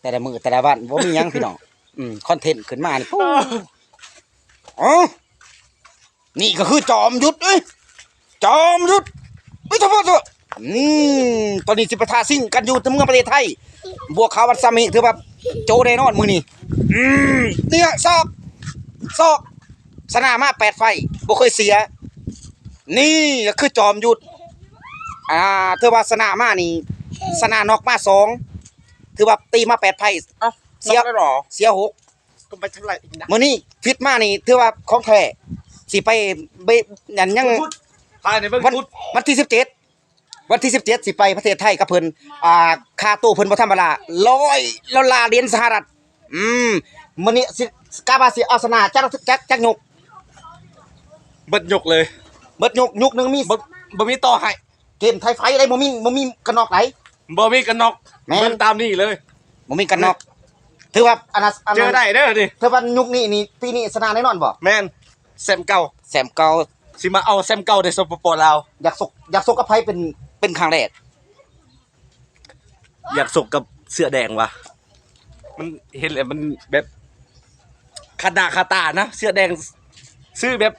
แต่ละมือแต่ละวันบ่มีหยังพี่น้องคอนเทนต์ขึ้นมานี่ปุ๊บอ๋อนี่ก็คือจอมยุทธจอมยุทธไม่เฉพาะตัวตอนนี้สิปะทะซิ่งกันอยู่ที่เมืองประเทศไทยบวกขาววัดสามิถือว่าโจแน่นอนมือนี้เนี่ยซอกสนามมา8 ไฟบ่เคยเสียนี่ก็คือจอมยุทธถือว่าสนามมานี่สนามนอกมา2ถือว่าตีมา8 ไฟเอ้าเสียได้หรอเสีย6ก็ไปเท่าไหร่อีกนะมื้อนี้ฟิตมานี่ถือว่าของแท้สิไปยังภายในเบื้องพุทธวันที่17วันที่17สิไปประเทศไทยกับเพิ่นค่าตู้เพิ่นบ่ธรรมดา$100เหรียญสหรัฐมื้อนี้สิกาบาสิเอาชนะจักยกเบิดยกเลยเบิดยกนึงมีบ่มีต่อให้เกมไทยไฟได้บ่มีกันนอกไหนบ่มีกันนอกเบิ่งตามนี่เลยบ่มีกันนอกถือว่าอันเจอได้เด้อดิถือว่ายุคนี้นี่ปีนี้ชนะแน่นอนบ่แม่นแซมเก่าสิมาเอาแซมเก่าในสปปลาวอยากซกกับไผเป็นครั้งแรกอยากสกกับเสื้อแดงว่ะมันเห็นแล้วมันแบบคาตานะเสื้อแดงซื้อแบบ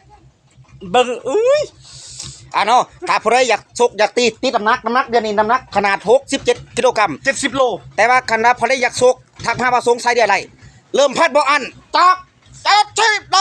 เบิ่งเนาะถ้าผู้ใดอยากชกอยากตีน้ำหนักเดือนนี้น้ำหนักขนาด67กิโลกรัม70 โลแต่ว่าคันว่าผู้ใดอยากชกทักมาว่าสงสัยได้อะไรเริ่มพัดบ่อันตอก70 โล